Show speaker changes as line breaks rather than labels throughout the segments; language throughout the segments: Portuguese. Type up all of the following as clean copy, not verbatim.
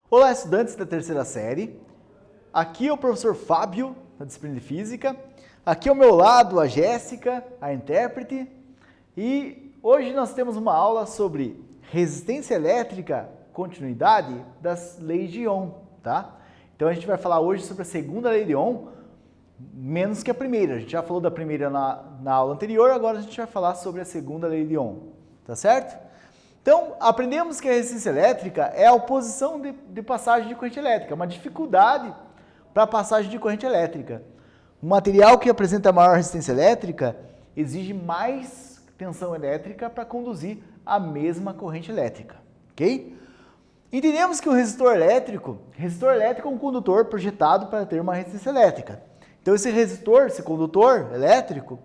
Olá, estudantes da terceira série. Aqui é o professor Fábio, da disciplina de Física. Aqui ao meu lado a Jéssica, a intérprete. E hoje nós temos uma aula sobre resistência elétrica, continuidade das leis de Ohm, tá? Então a gente vai falar hoje sobre a segunda lei de Ohm, menos que a primeira. A gente já falou da primeira na aula anterior, agora a gente vai falar sobre a segunda lei de Ohm, tá certo? Então, aprendemos que a resistência elétrica é a oposição de passagem de corrente elétrica, uma dificuldade para a passagem de corrente elétrica. O material que apresenta maior resistência elétrica exige mais tensão elétrica para conduzir a mesma corrente elétrica, ok? Entendemos que o resistor elétrico é um condutor projetado para ter uma resistência elétrica. Então, esse resistor, esse condutor elétrico,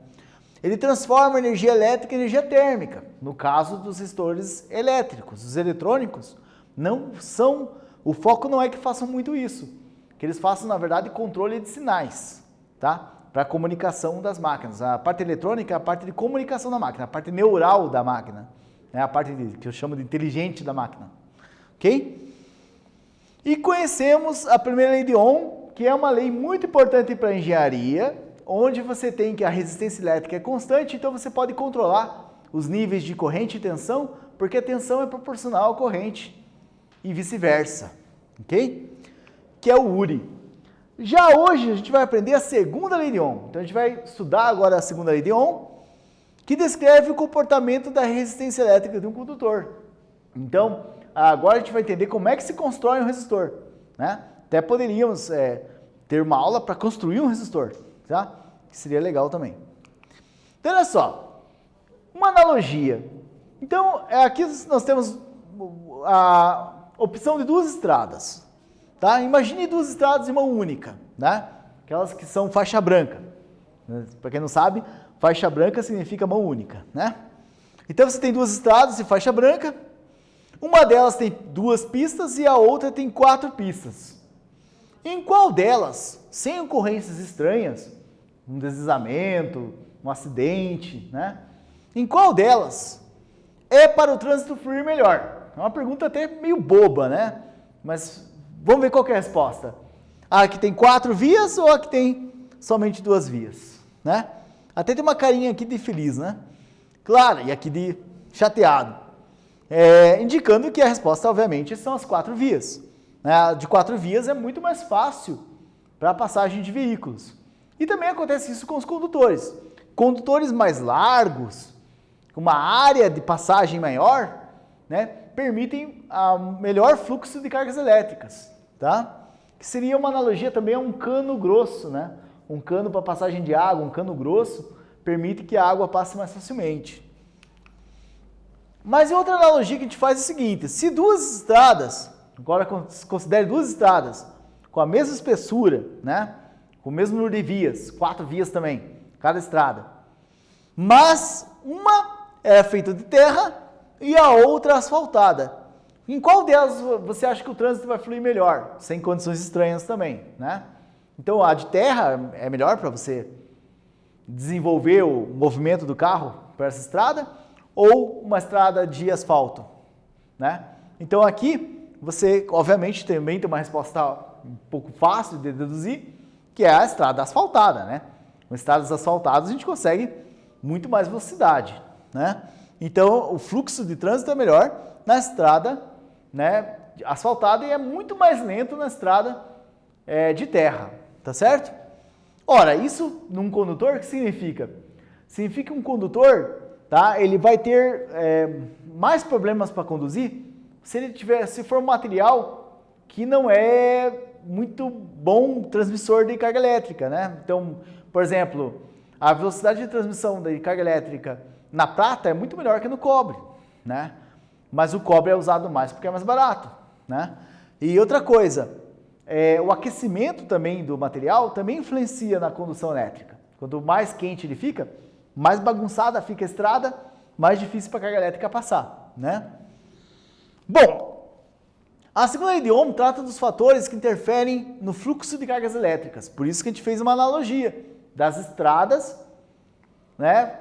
ele transforma energia elétrica em energia térmica. No caso dos resistores elétricos, os eletrônicos não são, o foco não é que façam muito isso, que eles façam, na verdade, controle de sinais, tá? Para a comunicação das máquinas. A parte eletrônica é a parte de comunicação da máquina, a parte neural da máquina, né? A parte que eu chamo de inteligente da máquina, ok? E conhecemos a primeira lei de Ohm, que é uma lei muito importante para a engenharia, onde você tem que a resistência elétrica é constante, então você pode controlar os níveis de corrente e tensão, porque a tensão é proporcional à corrente e vice-versa, ok? Que é o URI. Já hoje a gente vai aprender a segunda lei de Ohm. Então a gente vai estudar agora a segunda lei de Ohm, que descreve o comportamento da resistência elétrica de um condutor. Então, agora a gente vai entender como é que se constrói um resistor, né? Até poderíamos ter uma aula para construir um resistor, tá? Que seria legal também. Então, olha só, uma analogia. Então, aqui nós temos a opção de duas estradas, tá? Imagine duas estradas de mão única, né? Aquelas que são faixa branca. Para quem não sabe, faixa branca significa mão única, né? Então, você tem duas estradas de faixa branca. Uma delas tem 2 pistas e a outra tem 4 pistas. Em qual delas, sem ocorrências estranhas, um deslizamento, um acidente, né? Em qual delas é para o trânsito fluir melhor? É uma pergunta até meio boba, né? Mas vamos ver qual que é a resposta. A que tem 4 vias ou a que tem somente 2 vias, né? Até tem uma carinha aqui de feliz, né? Claro, e aqui de chateado. Indicando que a resposta, obviamente, são as 4 vias. A de 4 vias é muito mais fácil para a passagem de veículos. E também acontece isso com os condutores. Condutores mais largos, com uma área de passagem maior, né, permitem melhor fluxo de cargas elétricas, tá? Que seria uma analogia também a um cano grosso, né? Um cano para passagem de água, um cano grosso, permite que a água passe mais facilmente. Mas outra analogia que a gente faz é o seguinte: se duas estradas, agora considere 2 estradas com a mesma espessura, né? Com o mesmo número de vias, 4 vias também, cada estrada. Mas uma é feita de terra e a outra asfaltada. Em qual delas você acha que o trânsito vai fluir melhor? Sem condições estranhas também, né? Então a de terra é melhor para você desenvolver o movimento do carro para essa estrada, ou uma estrada de asfalto, né? Então aqui você, obviamente, também tem uma resposta um pouco fácil de deduzir, que é a estrada asfaltada, né? Com estradas asfaltadas a gente consegue muito mais velocidade, né? Então o fluxo de trânsito é melhor na estrada, né, asfaltada, e é muito mais lento na estrada de terra, tá certo? Ora, isso num condutor, o que significa? Significa que um condutor, tá, ele vai ter mais problemas para conduzir se for um material que não é muito bom transmissor de carga elétrica, né? Então, por exemplo, a velocidade de transmissão de carga elétrica na prata é muito melhor que no cobre, né? Mas o cobre é usado mais porque é mais barato, né? E outra coisa, o aquecimento também do material também influencia na condução elétrica. Quanto mais quente ele fica, mais bagunçada fica a estrada, mais difícil para a carga elétrica passar, né? Bom, a segunda lei de Ohm trata dos fatores que interferem no fluxo de cargas elétricas. Por isso que a gente fez uma analogia das estradas, né?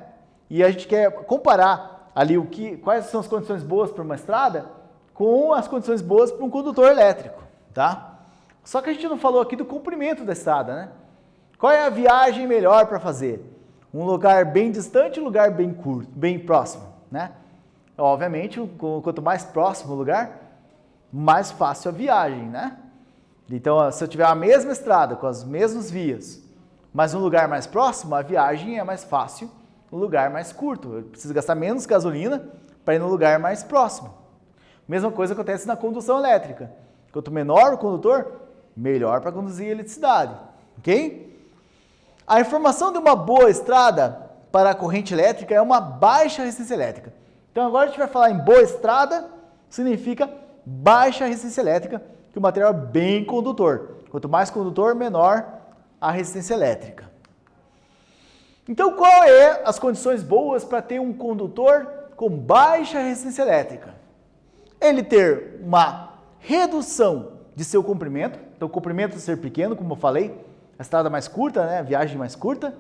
E a gente quer comparar ali quais são as condições boas para uma estrada com as condições boas para um condutor elétrico, tá? Só que a gente não falou aqui do comprimento da estrada, né? Qual é a viagem melhor para fazer? Um lugar bem distante, um lugar bem curto, bem próximo, né? Obviamente, quanto mais próximo o lugar, mais fácil a viagem, né? Então, se eu tiver a mesma estrada, com as mesmas vias, mas um lugar mais próximo, a viagem é mais fácil, um lugar mais curto. Eu preciso gastar menos gasolina para ir no lugar mais próximo. Mesma coisa acontece na condução elétrica. Quanto menor o condutor, melhor para conduzir a eletricidade, ok? A informação de uma boa estrada para a corrente elétrica é uma baixa resistência elétrica. Então agora a gente vai falar em boa estrada, significa baixa resistência elétrica, que o material é bem condutor. Quanto mais condutor, menor a resistência elétrica. Então qual é as condições boas para ter um condutor com baixa resistência elétrica? Ele ter uma redução de seu comprimento, então o comprimento ser pequeno, como eu falei, a estrada mais curta, né? A viagem mais curta.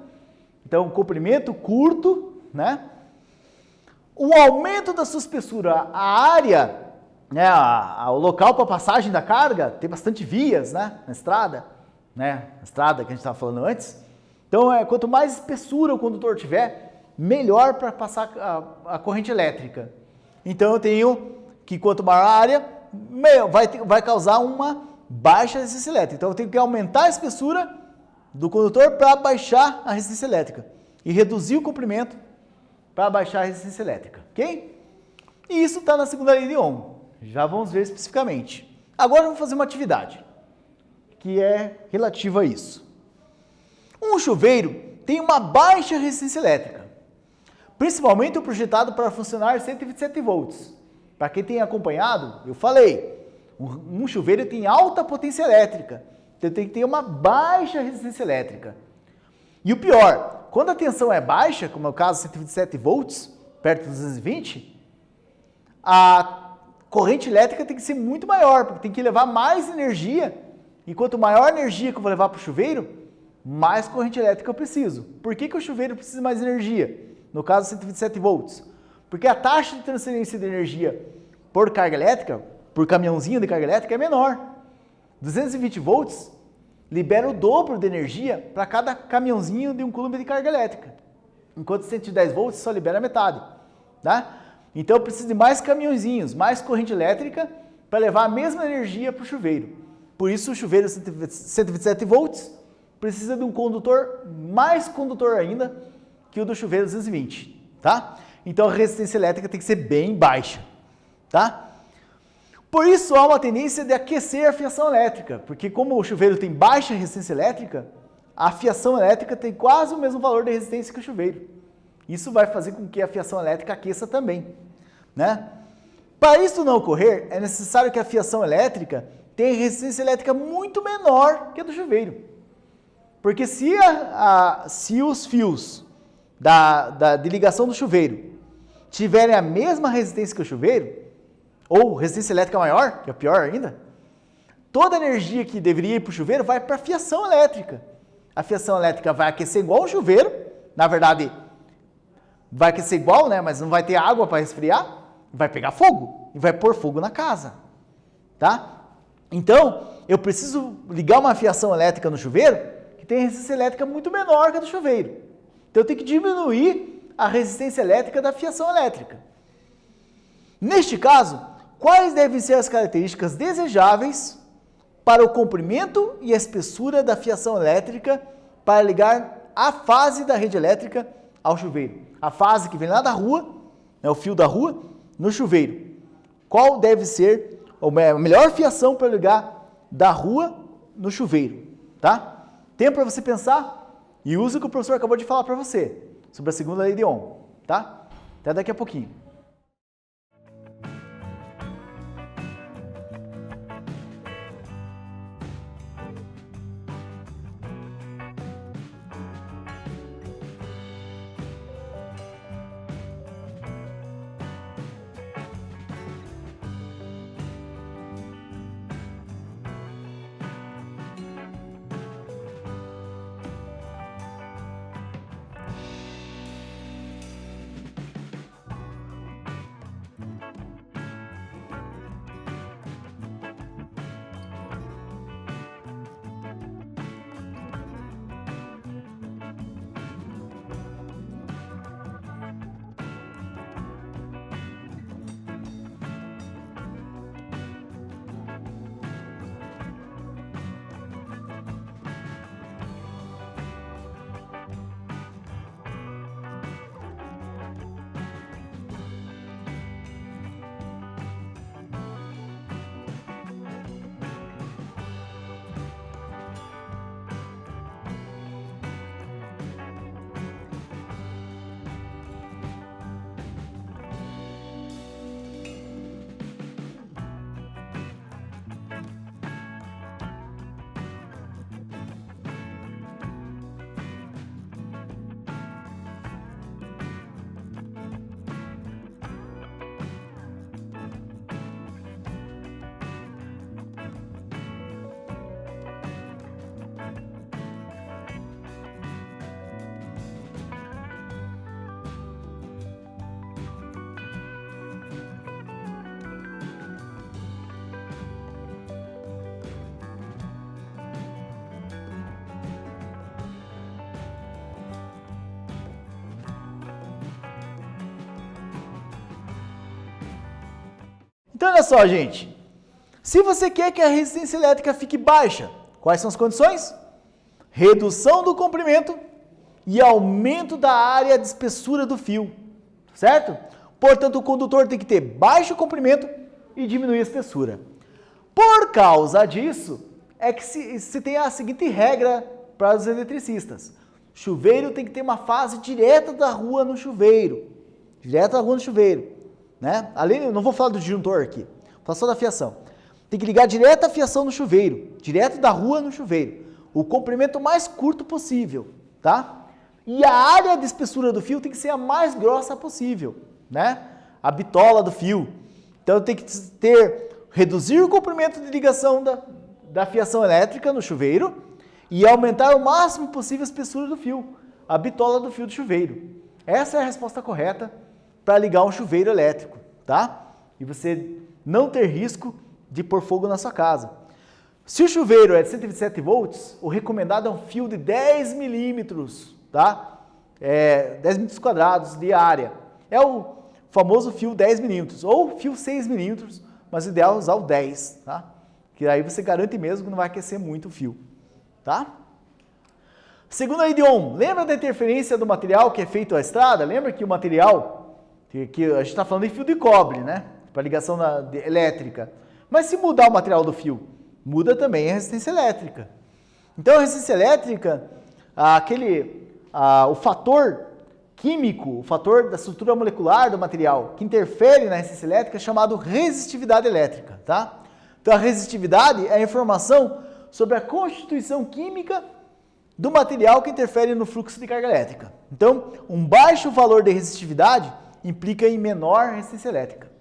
Então, comprimento curto, né? O aumento da sua espessura, a área, né? O local para passagem da carga, tem bastante vias, né? Na estrada, né? A estrada que a gente estava falando antes. Então, quanto mais espessura o condutor tiver, melhor para passar a corrente elétrica. Então, eu tenho que quanto maior a área, vai causar uma baixa resistência elétrica. Então, eu tenho que aumentar a espessura do condutor para baixar a resistência elétrica e reduzir o comprimento para baixar a resistência elétrica, ok? E isso está na segunda lei de Ohm, já vamos ver especificamente. Agora vamos fazer uma atividade que é relativa a isso. Um chuveiro tem uma baixa resistência elétrica, principalmente o projetado para funcionar 127 volts. Para quem tem acompanhado, eu falei, um chuveiro tem alta potência elétrica, então tem que ter uma baixa resistência elétrica. E o pior, quando a tensão é baixa, como é o caso 127 volts, perto dos 220, a corrente elétrica tem que ser muito maior, porque tem que levar mais energia, e quanto maior a energia que eu vou levar para o chuveiro, mais corrente elétrica eu preciso. Por que o chuveiro precisa de mais energia? No caso 127 volts. Porque a taxa de transferência de energia por carga elétrica, por caminhãozinho de carga elétrica, é menor. 220 volts libera o dobro de energia para cada caminhãozinho de um coulomb de carga elétrica. Enquanto 110 volts só libera a metade. Tá? Então eu preciso de mais caminhãozinhos, mais corrente elétrica para levar a mesma energia para o chuveiro. Por isso o chuveiro 127 volts precisa de um condutor mais condutor ainda que o do chuveiro 220. Tá? Então a resistência elétrica tem que ser bem baixa. Tá? Por isso há uma tendência de aquecer a fiação elétrica, porque como o chuveiro tem baixa resistência elétrica, a fiação elétrica tem quase o mesmo valor de resistência que o chuveiro. Isso vai fazer com que a fiação elétrica aqueça também, né? Para isso não ocorrer, é necessário que a fiação elétrica tenha resistência elétrica muito menor que a do chuveiro. Porque se os fios de ligação do chuveiro tiverem a mesma resistência que o chuveiro, ou resistência elétrica maior, que é pior ainda, toda a energia que deveria ir para o chuveiro vai para a fiação elétrica. A fiação elétrica vai aquecer igual o chuveiro, na verdade, vai aquecer igual, né? Mas não vai ter água para resfriar, vai pegar fogo e vai pôr fogo na casa, tá? Então, eu preciso ligar uma fiação elétrica no chuveiro que tem resistência elétrica muito menor que a do chuveiro. Então, eu tenho que diminuir a resistência elétrica da fiação elétrica. Neste caso, quais devem ser as características desejáveis para o comprimento e a espessura da fiação elétrica para ligar a fase da rede elétrica ao chuveiro? A fase que vem lá da rua, né, o fio da rua, no chuveiro. Qual deve ser a melhor fiação para ligar da rua no chuveiro? Tá? Tempo para você pensar e use o que o professor acabou de falar para você sobre a segunda lei de Ohm. Tá? Até daqui a pouquinho. Então, olha só, gente. Se você quer que a resistência elétrica fique baixa, quais são as condições? Redução do comprimento e aumento da área de espessura do fio, certo? Portanto, o condutor tem que ter baixo comprimento e diminuir a espessura. Por causa disso, é que se tem a seguinte regra para os eletricistas. Chuveiro tem que ter uma fase direta da rua no chuveiro. Direto da rua no chuveiro. Né? Além, eu não vou falar do disjuntor aqui, vou falar só da fiação. Tem que ligar direto a fiação no chuveiro, direto da rua no chuveiro. O comprimento mais curto possível, tá? E a área de espessura do fio tem que ser a mais grossa possível, né? A bitola do fio. Então tem que reduzir o comprimento de ligação da fiação elétrica no chuveiro e aumentar o máximo possível a espessura do fio, a bitola do fio do chuveiro. Essa é a resposta correta para ligar um chuveiro elétrico, tá? E você não ter risco de pôr fogo na sua casa. Se o chuveiro é de 127 volts, o recomendado é um fio de 10 milímetros, tá? 10 milímetros quadrados de área. É o famoso fio 10 milímetros, ou fio 6 milímetros, mas o ideal é usar o 10, tá? Que aí você garante mesmo que não vai aquecer muito o fio, tá? Segundo a lei de Ohm, lembra da interferência do material que é feito à estrada? Lembra que o material, que a gente está falando de fio de cobre, né? Para ligação elétrica. Mas se mudar o material do fio, muda também a resistência elétrica. Então a resistência elétrica, o fator químico, o fator da estrutura molecular do material que interfere na resistência elétrica é chamado resistividade elétrica, tá? Então a resistividade é a informação sobre a constituição química do material que interfere no fluxo de carga elétrica. Então, um baixo valor de resistividade implica em menor resistência elétrica.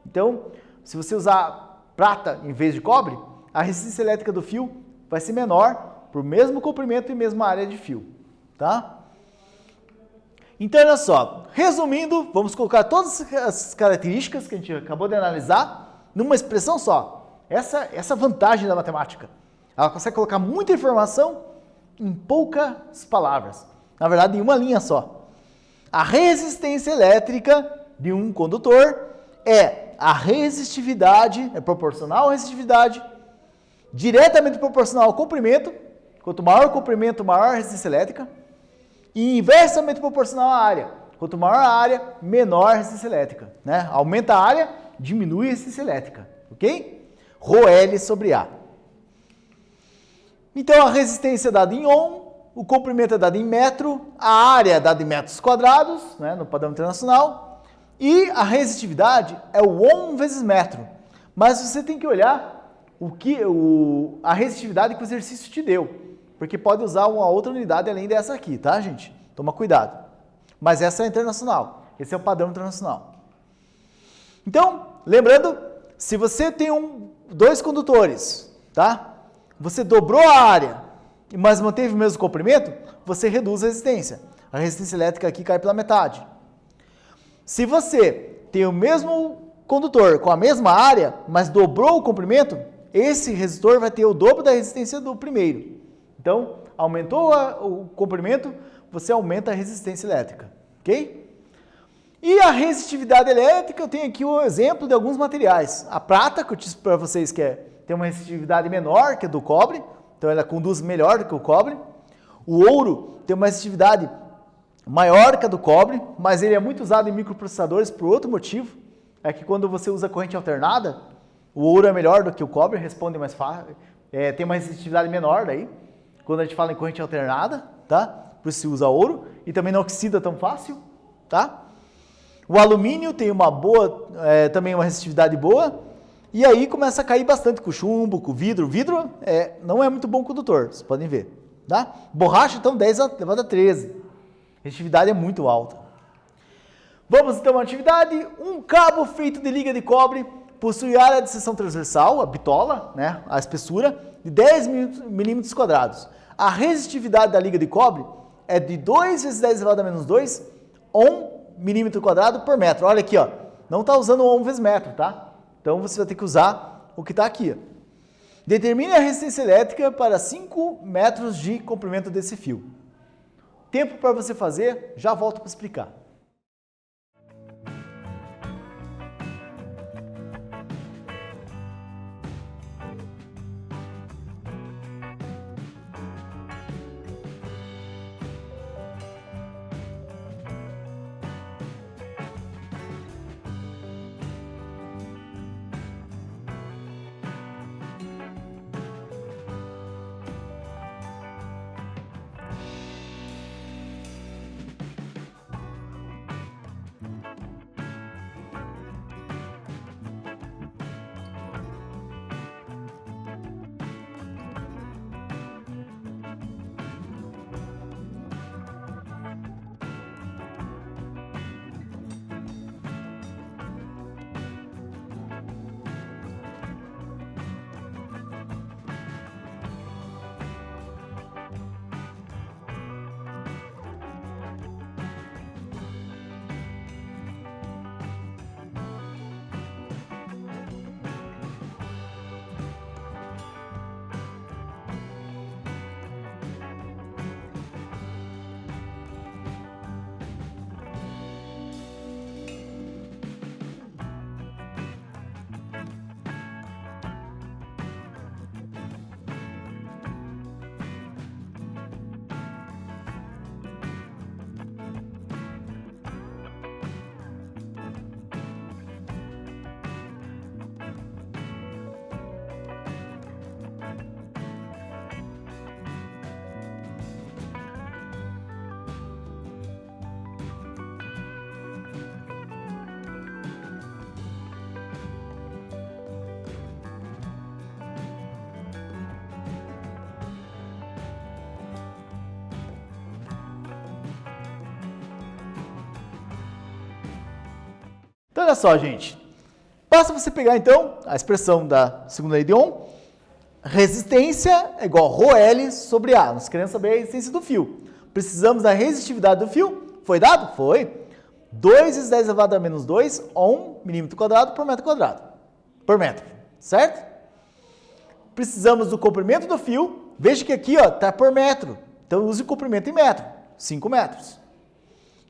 Então, se você usar prata em vez de cobre, a resistência elétrica do fio vai ser menor por mesmo comprimento e mesma área de fio, tá? Então, olha só, resumindo, vamos colocar todas as características que a gente acabou de analisar numa expressão só. Essa vantagem da matemática. Ela consegue colocar muita informação em poucas palavras. Na verdade, em uma linha só. A resistência elétrica de um condutor é a resistividade, é proporcional à resistividade, diretamente proporcional ao comprimento. Quanto maior o comprimento, maior a resistência elétrica. E inversamente proporcional à área. Quanto maior a área, menor a resistência elétrica. Né? Aumenta a área, diminui a resistência elétrica. Ok? ρL sobre A. Então a resistência é dada em ohm, o comprimento é dado em metro, a área é dada em metros quadrados, né, no padrão internacional, e a resistividade é o ohm vezes metro. Mas você tem que olhar a resistividade que o exercício te deu, porque pode usar uma outra unidade além dessa aqui, tá, gente? Toma cuidado. Mas essa é internacional, esse é o padrão internacional. Então, lembrando, se você tem dois condutores, tá? Você dobrou a área, mas manteve o mesmo comprimento, você reduz a resistência. A resistência elétrica aqui cai pela metade. Se você tem o mesmo condutor com a mesma área, mas dobrou o comprimento, esse resistor vai ter o dobro da resistência do primeiro. Então, aumentou o comprimento, você aumenta a resistência elétrica, ok? E a resistividade elétrica, eu tenho aqui o exemplo de alguns materiais. A prata, que eu disse para vocês que tem uma resistividade menor que a do cobre, então ela conduz melhor do que o cobre. O ouro tem uma resistividade maior que a do cobre, mas ele é muito usado em microprocessadores por outro motivo. É que quando você usa corrente alternada, o ouro é melhor do que o cobre, responde mais fácil, tem uma resistitividade menor daí, quando a gente fala em corrente alternada, tá? Por isso se usa ouro, e também não oxida tão fácil, tá? O alumínio tem também uma resistividade boa, e aí começa a cair bastante com o chumbo, com o vidro. O vidro não é muito bom condutor, vocês podem ver. Tá? Borracha, então, 10 elevado a 13. A resistividade é muito alta. Vamos então à atividade. Um cabo feito de liga de cobre possui área de seção transversal, a bitola, né, a espessura, de 10 milímetros quadrados. A resistividade da liga de cobre é de 2 vezes 10 elevado a menos 2 ohm milímetro quadrado por metro. Olha aqui, ó, não está usando ohm vezes metro, tá? Então, você vai ter que usar o que está aqui. Determine a resistência elétrica para 5 metros de comprimento desse fio. Tempo para você fazer, já volto para explicar. Então, olha só, gente. Basta você pegar, então, a expressão da segunda lei de Ohm. Resistência é igual a ρL sobre A. Nós queremos saber a resistência do fio. Precisamos da resistividade do fio. Foi dado? Foi. 2 vezes 10 elevado a menos 2 Ohm, milímetro quadrado por metro quadrado. Por metro. Certo? Precisamos do comprimento do fio. Veja que aqui está por metro. Então, use o comprimento em metro. 5 metros.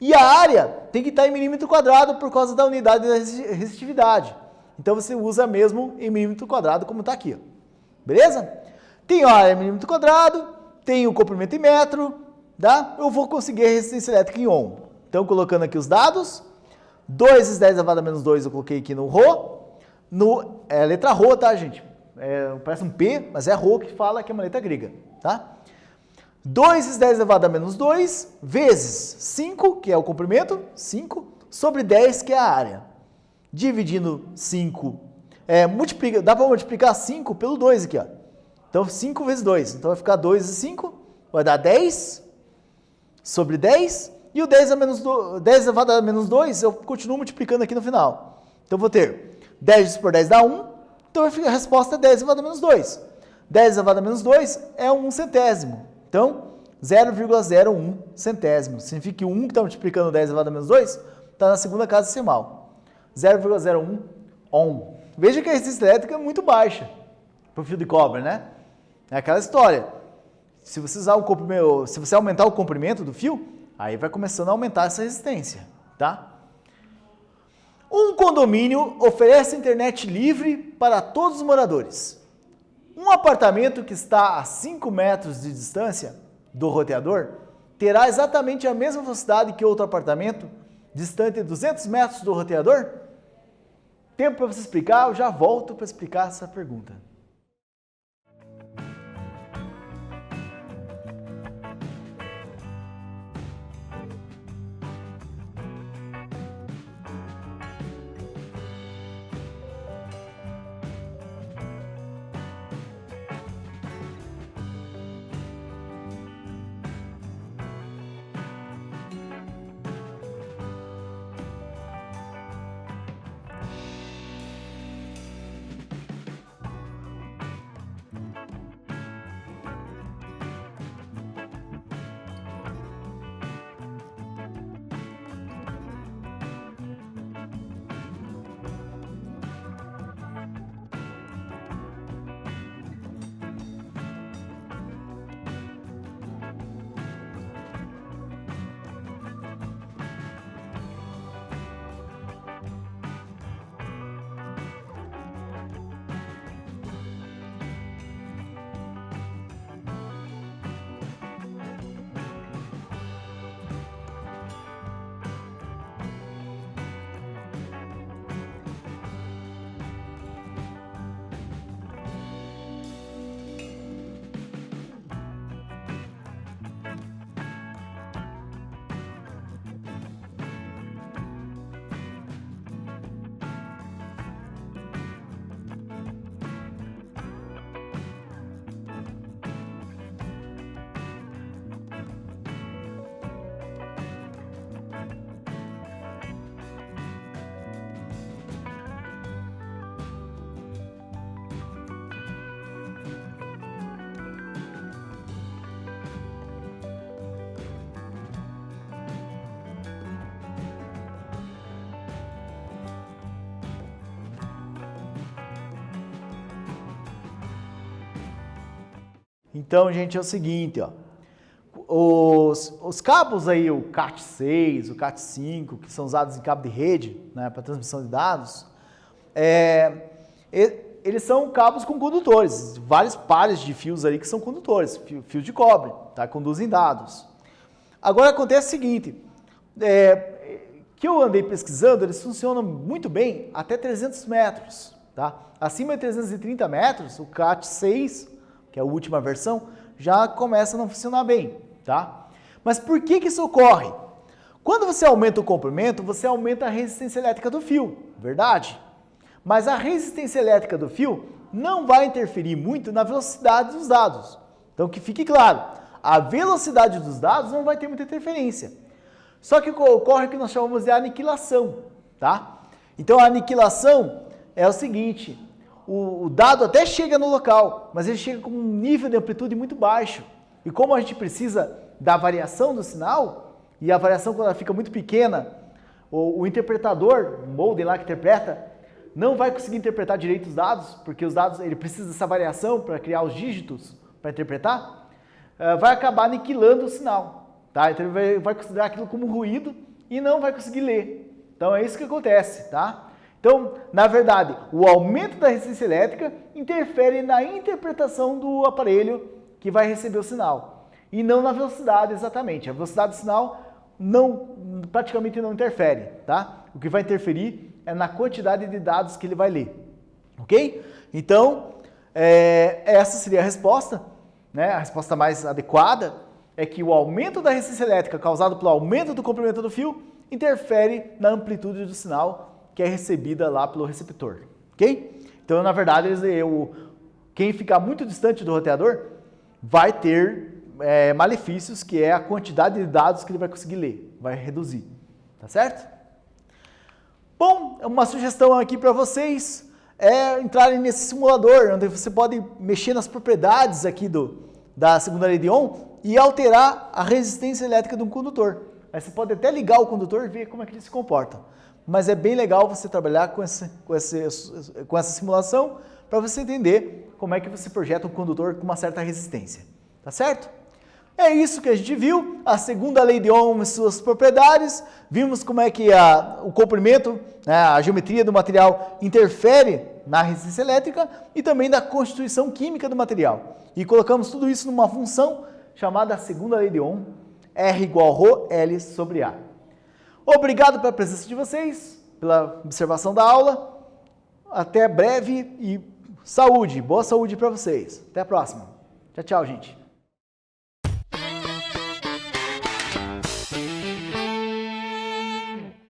E a área tem que estar em milímetro quadrado por causa da unidade da resistividade. Então, você usa mesmo em milímetro quadrado, como está aqui. Beleza? Tem a área em milímetro quadrado, tem o comprimento em metro, tá? Eu vou conseguir a resistência elétrica em Ohm. Então, colocando aqui os dados, 2 vezes 10 elevado a menos 2 eu coloquei aqui no Rho. É a letra Rho, tá, gente? Parece um P, mas é Rho que fala que é uma letra grega, tá? 2 vezes 10 elevado a menos 2 vezes 5, que é o comprimento, 5, sobre 10, que é a área. Dividindo 5, dá para multiplicar 5 pelo 2 aqui, ó. Então, 5 vezes 2. Então, vai ficar 2 vezes 5, vai dar 10 sobre 10. E o 10 elevado a menos 2, eu continuo multiplicando aqui no final. Então, vou ter 10 por 10 dá 1. Então, a resposta é 10 elevado a menos 2. 10 elevado a menos 2 é 1 centésimo. Então, 0,01 centésimo. Significa que o 1 que está multiplicando 10 elevado a menos 2 está na segunda casa decimal. 0,01 Ohm. Veja que a resistência elétrica é muito baixa para o fio de cobre, né? É aquela história. Se você aumentar o comprimento do fio, aí vai começando a aumentar essa resistência, tá? Um condomínio oferece internet livre para todos os moradores. Um apartamento que está a 5 metros de distância do roteador terá exatamente a mesma velocidade que outro apartamento distante 200 metros do roteador? Tempo para você explicar, eu já volto para explicar essa pergunta. Então, gente, é o seguinte, ó. Os cabos aí, o CAT6, o CAT5, que são usados em cabo de rede, né, para transmissão de dados, eles são cabos com condutores, vários pares de fios ali que são condutores, fios de cobre, tá, conduzem dados. Agora acontece o seguinte, que eu andei pesquisando, eles funcionam muito bem até 300 metros, tá? Acima de 330 metros, o CAT6, que é a última versão, já começa a não funcionar bem, tá? Mas por que isso ocorre? Quando você aumenta o comprimento, você aumenta a resistência elétrica do fio, verdade? Mas a resistência elétrica do fio não vai interferir muito na velocidade dos dados. Então, que fique claro, a velocidade dos dados não vai ter muita interferência. Só que ocorre o que nós chamamos de aniquilação, tá? Então a aniquilação é o seguinte, o dado até chega no local, mas ele chega com um nível de amplitude muito baixo. E como a gente precisa da variação do sinal, e a variação quando ela fica muito pequena, o interpretador, o modem lá que interpreta, não vai conseguir interpretar direito os dados, porque os dados, ele precisa dessa variação para criar os dígitos para interpretar, vai acabar aniquilando o sinal. Tá? Então ele vai considerar aquilo como ruído e não vai conseguir ler. Então é isso que acontece. Tá? Então, na verdade, o aumento da resistência elétrica interfere na interpretação do aparelho que vai receber o sinal. E não na velocidade exatamente. A velocidade do sinal praticamente não interfere. Tá? O que vai interferir é na quantidade de dados que ele vai ler. Ok? Então, essa seria a resposta. Né? A resposta mais adequada é que o aumento da resistência elétrica causado pelo aumento do comprimento do fio interfere na amplitude do sinal que é recebida lá pelo receptor. Ok? Então, na verdade, quem ficar muito distante do roteador vai ter malefícios, que é a quantidade de dados que ele vai conseguir ler. Vai reduzir. Tá certo? Bom, uma sugestão aqui para vocês é entrarem nesse simulador, onde você pode mexer nas propriedades aqui da segunda lei de Ohm e alterar a resistência elétrica de um condutor. Aí você pode até ligar o condutor e ver como é que ele se comporta. Mas é bem legal você trabalhar com essa simulação para você entender como é que você projeta um condutor com uma certa resistência. Tá certo? É isso que a gente viu, a segunda lei de Ohm e suas propriedades, vimos como é que o comprimento, a geometria do material interfere na resistência elétrica e também da constituição química do material. E colocamos tudo isso numa função chamada segunda lei de Ohm, R igual a Rho L sobre A. Obrigado pela presença de vocês, pela observação da aula, até breve e saúde, boa saúde para vocês. Até a próxima. Tchau, tchau, gente.